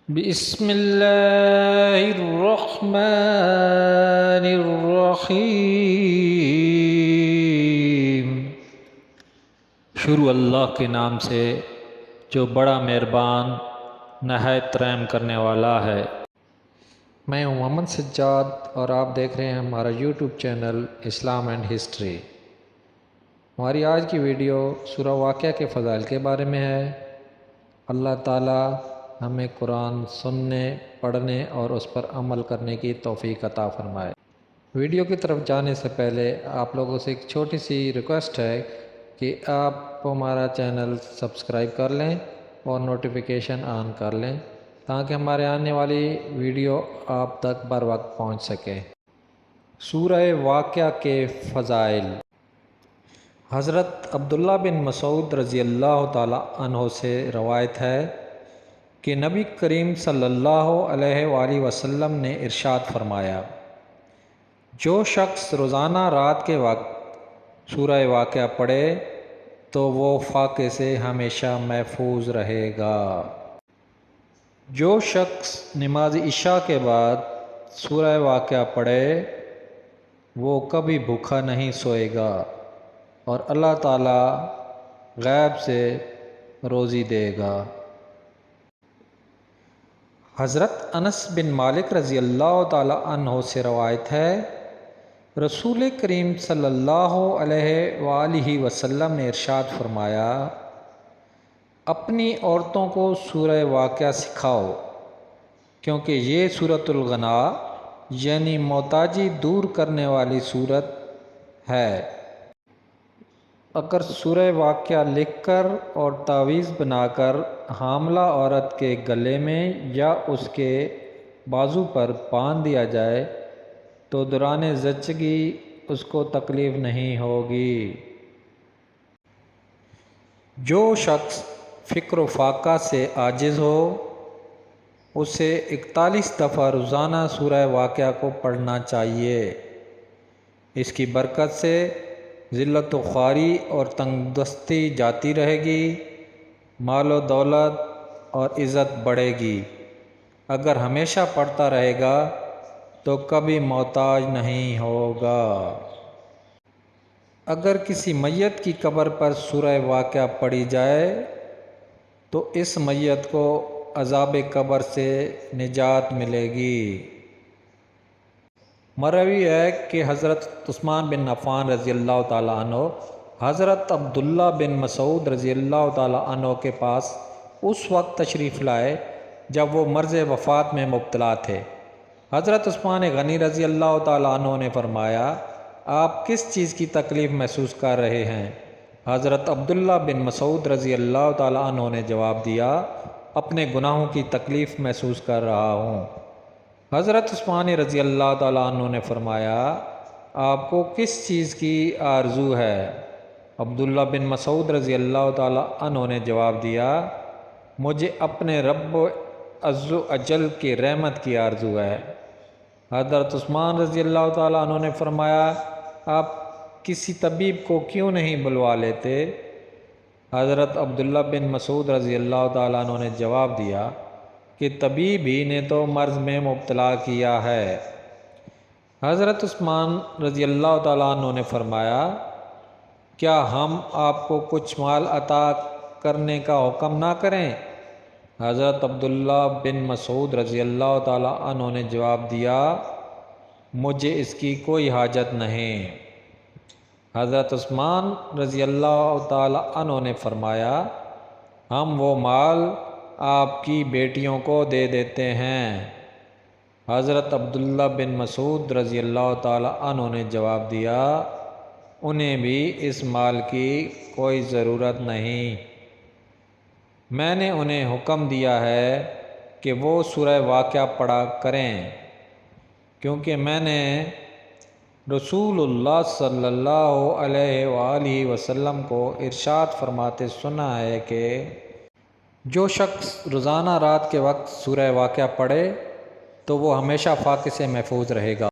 بسم اللہ الرحمن الرحیم۔ شروع اللہ کے نام سے جو بڑا مہربان نہایت رحم کرنے والا ہے۔ میں ہوں محمد سجاد اور آپ دیکھ رہے ہیں ہمارا YouTube channel Islam and history. ہماری آج کی ویڈیو سورہ واقعہ کے فضائل کے بارے میں ہے۔ اللہ تعالیٰ ہمیں قرآن سننے، پڑھنے اور اس پر عمل کرنے کی توفیق عطا فرمائے۔ ویڈیو کی طرف جانے سے پہلے آپ لوگوں سے ایک چھوٹی سی ریکویسٹ ہے کہ آپ ہمارا چینل سبسکرائب کر لیں اور نوٹیفیکیشن آن کر لیں تاکہ ہمارے آنے والی ویڈیو آپ تک بر وقت پہنچ سکے۔ سورہ واقعہ کے فضائل۔ حضرت عبداللہ بن مسعود رضی اللہ تعالیٰ عنہ سے روایت ہے کہ نبی کریم صلی اللہ علیہ وآلہ وسلم نے ارشاد فرمایا، جو شخص روزانہ رات کے وقت سورہ واقعہ پڑھے تو وہ فاقے سے ہمیشہ محفوظ رہے گا۔ جو شخص نماز عشاء کے بعد سورہ واقعہ پڑھے وہ کبھی بھوکا نہیں سوئے گا اور اللہ تعالیٰ غیب سے روزی دے گا۔ حضرت انس بن مالک رضی اللہ تعالیٰ عنہ سے روایت ہے، رسول کریم صلی اللہ علیہ وآلہ وسلم نے ارشاد فرمایا، اپنی عورتوں کو سورہ واقعہ سکھاؤ کیونکہ یہ سورۃ الغنا یعنی محتاجی دور کرنے والی سورت ہے۔ اگر سورہ واقعہ لکھ کر اور تعویذ بنا کر حاملہ عورت کے گلے میں یا اس کے بازو پر باندھ دیا جائے تو دوران زچگی اس کو تکلیف نہیں ہوگی۔ جو شخص فکر و فاقہ سے عاجز ہو اسے 41 دفعہ روزانہ سورہ واقعہ کو پڑھنا چاہیے۔ اس کی برکت سے ذلت و خواری اور تنگ دستی جاتی رہے گی، مال و دولت اور عزت بڑھے گی۔ اگر ہمیشہ پڑھتا رہے گا تو کبھی محتاج نہیں ہوگا۔ اگر کسی میت کی قبر پر سورہ واقعہ پڑھی جائے تو اس میت کو عذاب قبر سے نجات ملے گی۔ مروی ہے کہ حضرت عثمان بن عفان رضی اللہ تعالیٰ عنہ حضرت عبداللہ بن مسعود رضی اللہ تعالیٰ عنہ کے پاس اس وقت تشریف لائے جب وہ مرض وفات میں مبتلا تھے۔ حضرت عثمان غنی رضی اللہ تعالیٰ عنہ نے فرمایا، آپ کس چیز کی تکلیف محسوس کر رہے ہیں؟ حضرت عبداللہ بن مسعود رضی اللہ تعالیٰ عنہ نے جواب دیا، اپنے گناہوں کی تکلیف محسوس کر رہا ہوں۔ حضرت عثمان رضی اللہ تعالیٰ عنہ نے فرمایا، آپ کو کس چیز کی آرزو ہے؟ عبداللہ بن مسعود رضی اللہ تعالیٰ عنہ نے جواب دیا، مجھے اپنے رب عز و اجل کی رحمت کی آرزو ہے۔ حضرت عثمان رضی اللہ تعالیٰ عنہ نے فرمایا، آپ کسی طبیب کو کیوں نہیں بلوا لیتے؟ حضرت عبداللہ بن مسعود رضی اللہ تعالیٰ عنہ نے جواب دیا کہ طبیب ہی نے تو مرض میں مبتلا کیا ہے۔ حضرت عثمان رضی اللہ تعالیٰ عنہ نے فرمایا، کیا ہم آپ کو کچھ مال عطا کرنے کا حکم نہ کریں؟ حضرت عبداللہ بن مسعود رضی اللہ تعالیٰ عنہ نے جواب دیا، مجھے اس کی کوئی حاجت نہیں۔ حضرت عثمان رضی اللہ تعالیٰ عنہ نے فرمایا، ہم وہ مال آپ کی بیٹیوں کو دے دیتے ہیں۔ حضرت عبداللہ بن مسعود رضی اللہ تعالیٰ عنہ نے جواب دیا، انہیں بھی اس مال کی کوئی ضرورت نہیں، میں نے انہیں حکم دیا ہے کہ وہ سورہ واقعہ پڑھا کریں کیونکہ میں نے رسول اللہ صلی اللہ علیہ وآلہ وسلم کو ارشاد فرماتے سنا ہے کہ جو شخص روزانہ رات کے وقت سورہ واقعہ پڑھے تو وہ ہمیشہ فاقے سے محفوظ رہے گا۔